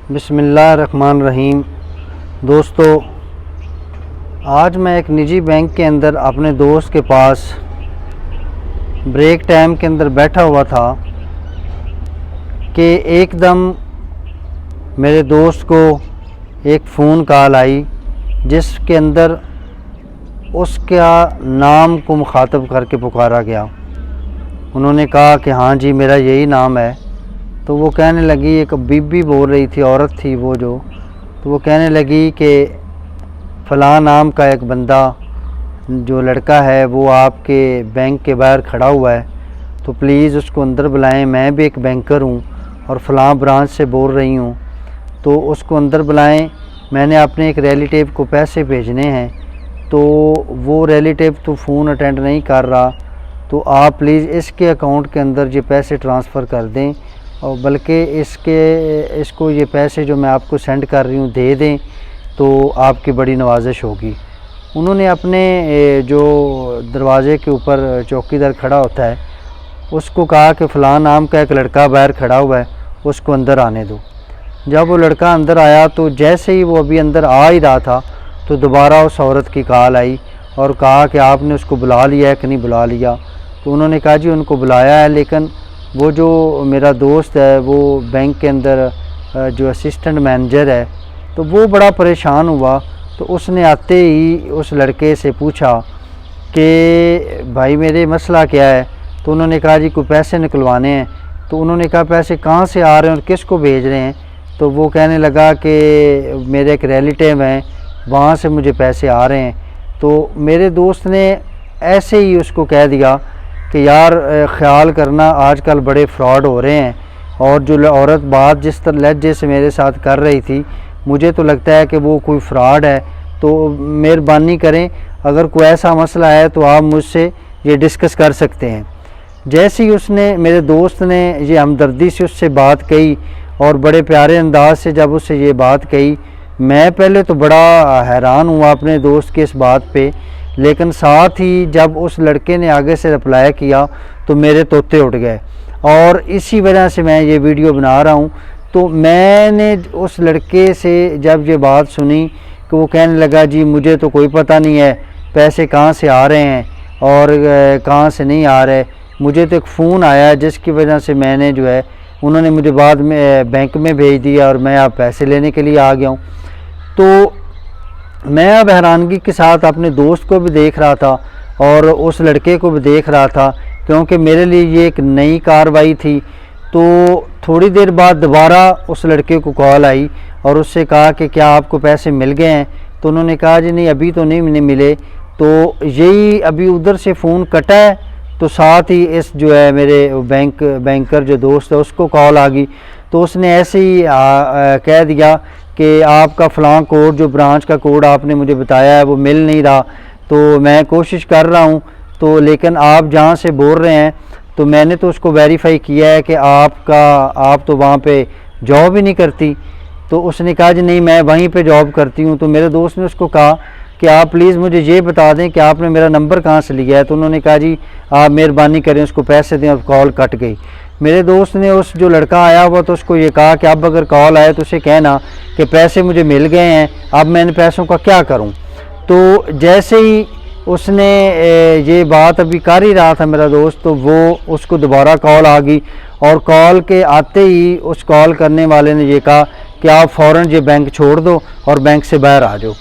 بسم اللہ الرحمن الرحیم۔ دوستو، آج میں ایک نجی بینک کے اندر اپنے دوست کے پاس بریک ٹائم کے اندر بیٹھا ہوا تھا کہ ایک دم میرے دوست کو ایک فون کال آئی جس کے اندر اس کا نام کو مخاطب کر کے پکارا گیا۔ انہوں نے کہا کہ ہاں جی میرا یہی نام ہے۔ تو وہ کہنے لگی، ایک بی بی بول رہی تھی، عورت تھی وہ تو وہ کہنے لگی کہ فلاں نام کا ایک بندہ جو لڑکا ہے وہ آپ کے بینک کے باہر کھڑا ہوا ہے، تو پلیز اس کو اندر بلائیں، میں بھی ایک بینکر ہوں اور فلاں برانچ سے بول رہی ہوں، تو اس کو اندر بلائیں، میں نے اپنے ایک ریلیٹیو کو پیسے بھیجنے ہیں، تو وہ ریلیٹیو تو فون اٹینڈ نہیں کر رہا، تو آپ پلیز اس کے اکاؤنٹ کے اندر یہ پیسے ٹرانسفر کر دیں، اور بلکہ اس کو یہ پیسے جو میں آپ کو سینڈ کر رہی ہوں دے دیں تو آپ کی بڑی نوازش ہوگی۔ انہوں نے اپنے جو دروازے کے اوپر چوکی دار کھڑا ہوتا ہے اس کو کہا کہ فلاں نام کا ایک لڑکا باہر کھڑا ہوا ہے، اس کو اندر آنے دو۔ جب وہ لڑکا اندر آیا تو جیسے ہی وہ ابھی اندر آ ہی رہا تھا تو دوبارہ اس عورت کی کال آئی اور کہا کہ آپ نے اس کو بلا لیا ہے کہ نہیں بلا لیا۔ تو انہوں نے کہا جی ان کو بلایا ہے، لیکن وہ جو میرا دوست ہے وہ بینک کے اندر جو اسسٹنٹ مینیجر ہے تو وہ بڑا پریشان ہوا، تو اس نے آتے ہی اس لڑکے سے پوچھا کہ بھائی میرے مسئلہ کیا ہے؟ تو انہوں نے کہا جی کوئی پیسے نکلوانے ہیں۔ تو انہوں نے کہا پیسے کہاں سے آ رہے ہیں اور کس کو بھیج رہے ہیں؟ تو وہ کہنے لگا کہ میرے ایک ریلیٹیو ہیں، وہاں سے مجھے پیسے آ رہے ہیں۔ تو میرے دوست نے ایسے ہی اس کو کہہ دیا کہ یار خیال کرنا، آج کل بڑے فراڈ ہو رہے ہیں، اور جو عورت بات جس طرح لہجے سے میرے ساتھ کر رہی تھی مجھے تو لگتا ہے کہ وہ کوئی فراڈ ہے، تو مہربانی کریں اگر کوئی ایسا مسئلہ ہے تو آپ مجھ سے یہ ڈسکس کر سکتے ہیں۔ جیسے ہی میرے دوست نے یہ ہمدردی سے اس سے بات کہی اور بڑے پیارے انداز سے جب اس سے یہ بات کہی، میں پہلے تو بڑا حیران ہوا اپنے دوست کے اس بات پہ، لیکن ساتھ ہی جب اس لڑکے نے آگے سے رپلائی کیا تو میرے طوطے اٹھ گئے، اور اسی وجہ سے میں یہ ویڈیو بنا رہا ہوں۔ تو میں نے اس لڑکے سے جب یہ بات سنی کہ وہ کہنے لگا جی مجھے تو کوئی پتہ نہیں ہے پیسے کہاں سے آ رہے ہیں اور کہاں سے نہیں آ رہے، مجھے تو ایک فون آیا جس کی وجہ سے میں نے جو ہے انہوں نے مجھے بعد میں بینک میں بھیج دیا اور میں اب پیسے لینے کے لیے آ گیا ہوں۔ تو میں اب حیرانگی کے ساتھ اپنے دوست کو بھی دیکھ رہا تھا اور اس لڑکے کو بھی دیکھ رہا تھا، کیونکہ میرے لیے یہ ایک نئی کارروائی تھی۔ تو تھوڑی دیر بعد دوبارہ اس لڑکے کو کال آئی اور اس سے کہا کہ کیا آپ کو پیسے مل گئے ہیں؟ تو انہوں نے کہا جی نہیں ابھی تو نہیں ملے۔ تو یہی ابھی ادھر سے فون کٹا ہے تو ساتھ ہی اس جو ہے میرے بینکر جو دوست ہے اس کو کال آ گئی، تو اس نے ایسے ہی کہہ دیا کہ آپ کا فلاں کوڈ جو برانچ کا کوڈ آپ نے مجھے بتایا ہے وہ مل نہیں رہا، تو میں کوشش کر رہا ہوں، تو لیکن آپ جہاں سے بول رہے ہیں تو میں نے تو اس کو ویریفائی کیا ہے کہ آپ تو وہاں پہ جاب ہی نہیں کرتی۔ تو اس نے کہا جی نہیں میں وہیں پہ جاب کرتی ہوں۔ تو میرے دوست نے اس کو کہا کہ آپ پلیز مجھے یہ بتا دیں کہ آپ نے میرا نمبر کہاں سے لیا ہے؟ تو انہوں نے کہا جی آپ مہربانی کریں اس کو پیسے دیں، اور کال کٹ گئی۔ میرے دوست نے اس جو لڑکا آیا ہوا تو اس کو یہ کہا کہ اب اگر کال آئے تو اسے کہنا کہ پیسے مجھے مل گئے ہیں، اب میں ان پیسوں کا کیا کروں؟ تو جیسے ہی اس نے یہ بات ابھی کر ہی رہا تھا میرا دوست، تو وہ اس کو دوبارہ کال آ گئی، اور کال کے آتے ہی اس کال کرنے والے نے یہ کہا کہ آپ فوراً یہ بینک چھوڑ دو اور بینک سے باہر آ جاؤ۔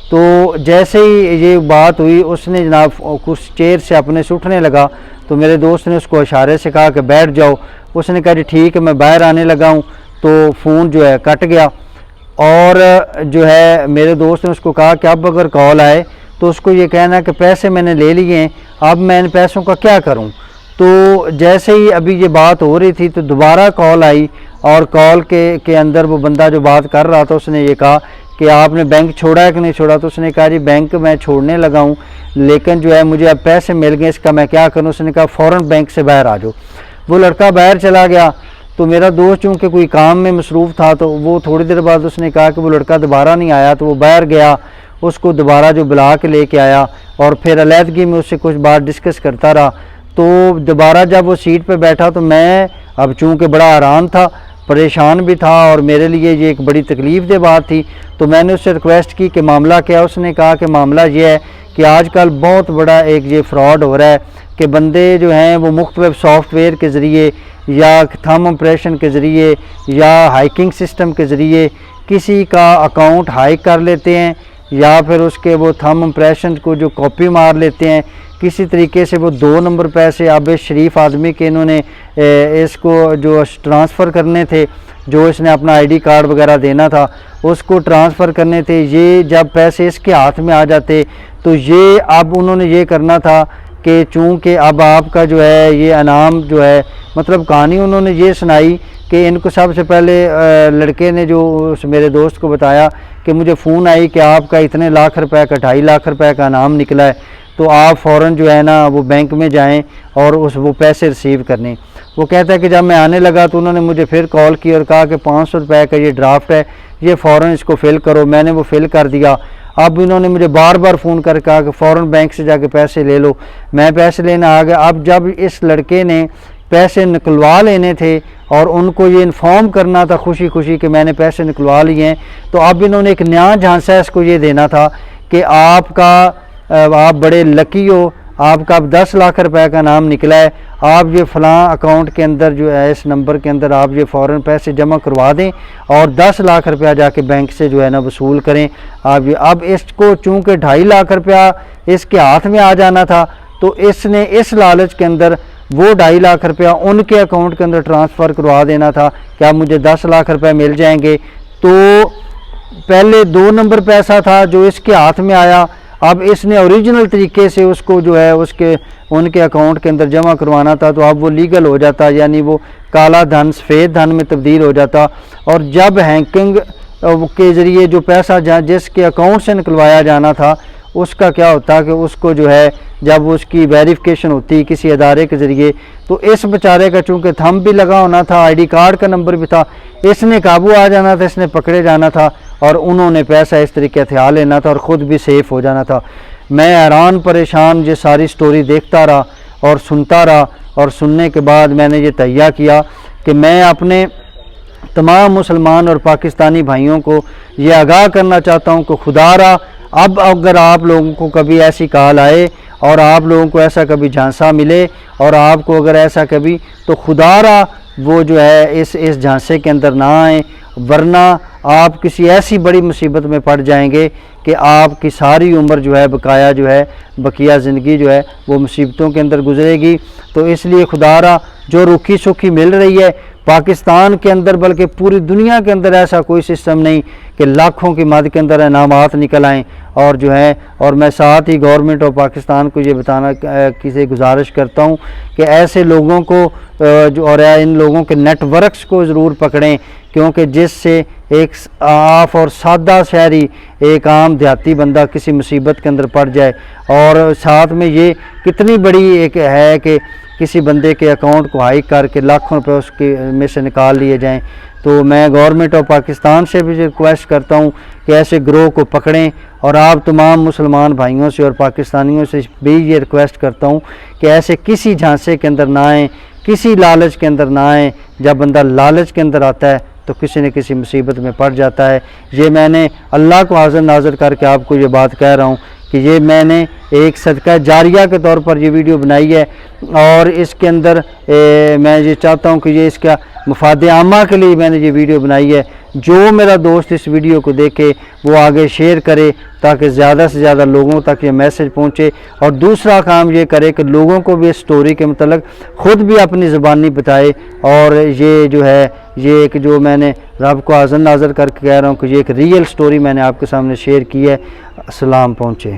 تو جیسے ہی یہ بات ہوئی اس نے جناب کچھ چیئر سے اپنے سے اٹھنے لگا، تو میرے دوست نے اس کو اشارے سے کہا کہ بیٹھ جاؤ۔ اس نے کہا جی ٹھیک ہے میں باہر آنے لگا ہوں، تو فون جو ہے کٹ گیا، اور جو ہے میرے دوست نے اس کو کہا کہ اب اگر کال آئے تو اس کو یہ کہنا کہ پیسے میں نے لے لیے ہیں، اب میں ان پیسوں کا کیا کروں؟ تو جیسے ہی ابھی یہ بات ہو رہی تھی تو دوبارہ کال آئی، اور کال کے اندر وہ بندہ جو بات کر رہا تھا اس نے یہ کہا کہ آپ نے بینک چھوڑا ہے کہ نہیں چھوڑا؟ تو اس نے کہا جی بینک میں چھوڑنے لگا ہوں، لیکن جو ہے مجھے اب پیسے مل گئے، اس کا میں کیا کروں؟ اس نے کہا فوراً بینک سے باہر آ جاؤ۔ وہ لڑکا باہر چلا گیا، تو میرا دوست چونکہ کوئی کام میں مصروف تھا تو وہ تھوڑی دیر بعد اس نے کہا کہ وہ لڑکا دوبارہ نہیں آیا، تو وہ باہر گیا، اس کو دوبارہ جو بلا کے لے کے آیا، اور پھر علیحدگی میں اس سے کچھ بات ڈسکس کرتا رہا۔ تو دوبارہ جب وہ سیٹ پہ بیٹھا تو میں اب چونکہ بڑا حیران تھا، پریشان بھی تھا اور میرے لیے یہ ایک بڑی تکلیف دہ بات تھی۔ تو میں نے اس سے ریکویسٹ کی کہ معاملہ کیا، اس نے کہا کہ معاملہ یہ ہے کہ آج کل بہت بڑا ایک یہ فراڈ ہو رہا ہے کہ بندے جو ہیں وہ مختلف سافٹ ویئر کے ذریعے یا تھم امپریشن کے ذریعے یا ہائیکنگ سسٹم کے ذریعے کسی کا اکاؤنٹ ہائیک کر لیتے ہیں، یا پھر اس کے وہ تھم امپریشن کو جو کاپی مار لیتے ہیں، کسی طریقے سے وہ 2 نمبر پیسے اب اس شریف آدمی کے انہوں نے اس کو جو ٹرانسفر کرنے تھے، جو اس نے اپنا آئی ڈی کارڈ وغیرہ دینا تھا اس کو ٹرانسفر کرنے تھے، یہ جب پیسے اس کے ہاتھ میں آ جاتے تو یہ اب انہوں نے یہ کرنا تھا کہ چونکہ اب آپ کا جو ہے یہ انعام جو ہے، مطلب کہانی انہوں نے یہ سنائی کہ ان کو سب سے پہلے لڑکے نے جو میرے دوست کو بتایا کہ مجھے فون آئی کہ آپ کا اتنے لاکھ روپے کا 2.5 لاکھ روپے کا انعام نکلا ہے، تو آپ فوراً جو ہے نا وہ بینک میں جائیں اور وہ پیسے ریسیو کرنے۔ وہ کہتا ہے کہ جب میں آنے لگا تو انہوں نے مجھے پھر کال کی اور کہا کہ 500 روپے کا یہ ڈرافٹ ہے، یہ فوراً اس کو فل کرو۔ میں نے وہ فل کر دیا۔ اب انہوں نے مجھے بار بار فون کر کہا کہ فوراً بینک سے جا کے پیسے لے لو۔ میں پیسے لینا آ گیا۔ اب جب اس لڑکے نے پیسے نکلوا لینے تھے اور ان کو یہ انفارم کرنا تھا خوشی خوشی کہ میں نے پیسے نکلوا لیے ہیں، تو اب انہوں نے ایک نیا جھانسا اس کو یہ دینا تھا کہ آپ بڑے لکی ہو، آپ کا اب 10 لاکھ روپے کا نام نکلا ہے، آپ یہ فلاں اکاؤنٹ کے اندر جو ہے اس نمبر کے اندر آپ یہ فوراً پیسے جمع کروا دیں اور 10 لاکھ روپیہ جا کے بینک سے جو ہے نا وصول کریں۔ اب اس کو چونکہ 2.5 لاکھ روپیہ اس کے ہاتھ میں آ جانا تھا، تو اس نے اس لالچ کے اندر وہ 2.5 لاکھ روپیہ ان کے اکاؤنٹ کے اندر ٹرانسفر کروا دینا تھا کہ اب مجھے 10 لاکھ روپے مل جائیں گے۔ تو پہلے 2 نمبر پیسہ تھا جو اس کے ہاتھ میں آیا، اب اس نے اوریجنل طریقے سے اس کو جو ہے ان کے اکاؤنٹ کے اندر جمع کروانا تھا، تو اب وہ لیگل ہو جاتا، یعنی وہ کالا دھن سفید دھن میں تبدیل ہو جاتا۔ اور جب ہیکنگ کے ذریعے جو پیسہ جس کے اکاؤنٹ سے نکلوایا جانا تھا اس کا کیا ہوتا کہ اس کو جو ہے جب اس کی ویریفیکیشن ہوتی کسی ادارے کے ذریعے، تو اس بیچارے کا چونکہ تھم بھی لگا ہونا تھا، آئی ڈی کارڈ کا نمبر بھی تھا، اس نے قابو آ جانا تھا، اس نے پکڑے جانا تھا اور انہوں نے پیسہ اس طریقے ہتھیار لینا تھا اور خود بھی سیف ہو جانا تھا۔ میں حیران پریشان یہ ساری سٹوری دیکھتا رہا اور سنتا رہا، اور سننے کے بعد میں نے یہ تہیہ کیا کہ میں اپنے تمام مسلمان اور پاکستانی بھائیوں کو یہ آگاہ کرنا چاہتا ہوں کہ خدا را اب اگر آپ لوگوں کو کبھی ایسی کال آئے اور آپ لوگوں کو ایسا کبھی جھانسا ملے اور آپ کو اگر ایسا کبھی، تو خدا را وہ جو ہے اس جھانسے کے اندر نہ آئیں، ورنہ آپ کسی ایسی بڑی مصیبت میں پڑ جائیں گے کہ آپ کی ساری عمر جو ہے بقیہ زندگی جو ہے وہ مصیبتوں کے اندر گزرے گی۔ تو اس لیے خدا را جو روکھی سکھی مل رہی ہے پاکستان کے اندر، بلکہ پوری دنیا کے اندر ایسا کوئی سسٹم نہیں کہ لاکھوں کی مد کے اندر انعامات نکل آئیں، اور جو ہے اور میں ساتھ ہی گورنمنٹ آف پاکستان کو یہ بتانا کسی گزارش کرتا ہوں کہ ایسے لوگوں کو اور ان لوگوں کے نیٹ ورکس کو ضرور پکڑیں، کیونکہ جس سے ایک عام اور سادہ شہری، ایک عام دیہاتی بندہ کسی مصیبت کے اندر پڑ جائے، اور ساتھ میں یہ کتنی بڑی ایک ہے کہ کسی بندے کے اکاؤنٹ کو ہائیک کر کے لاکھوں روپے اس کے میں سے نکال لیے جائیں۔ تو میں گورنمنٹ آف پاکستان سے بھی ریکویسٹ کرتا ہوں کہ ایسے گروہ کو پکڑیں، اور آپ تمام مسلمان بھائیوں سے اور پاکستانیوں سے بھی یہ ریکویسٹ کرتا ہوں کہ ایسے کسی جھانسے کے اندر نہ آئیں، کسی لالچ کے اندر نہ آئیں۔ جب بندہ لالچ کے اندر آتا ہے تو کسی نہ کسی مصیبت میں پڑ جاتا ہے۔ یہ میں نے اللہ کو حاضر ناظر کر کے آپ کو یہ بات کہہ رہا ہوں کہ یہ میں نے ایک صدقہ جاریہ کے طور پر یہ ویڈیو بنائی ہے، اور اس کے اندر میں یہ چاہتا ہوں کہ یہ اس کا مفاد عامہ کے لیے میں نے یہ ویڈیو بنائی ہے۔ جو میرا دوست اس ویڈیو کو دیکھے وہ آگے شیئر کرے تاکہ زیادہ سے زیادہ لوگوں تک یہ میسج پہنچے، اور دوسرا کام یہ کرے کہ لوگوں کو بھی اس سٹوری کے متعلق خود بھی اپنی زبانی بتائے، اور یہ جو ہے یہ ایک جو میں نے رب کو حاضر ناظر کر کے کہہ رہا ہوں کہ یہ ایک ریئل سٹوری میں نے آپ کے سامنے شیئر کی ہے۔ السلام پہنچے۔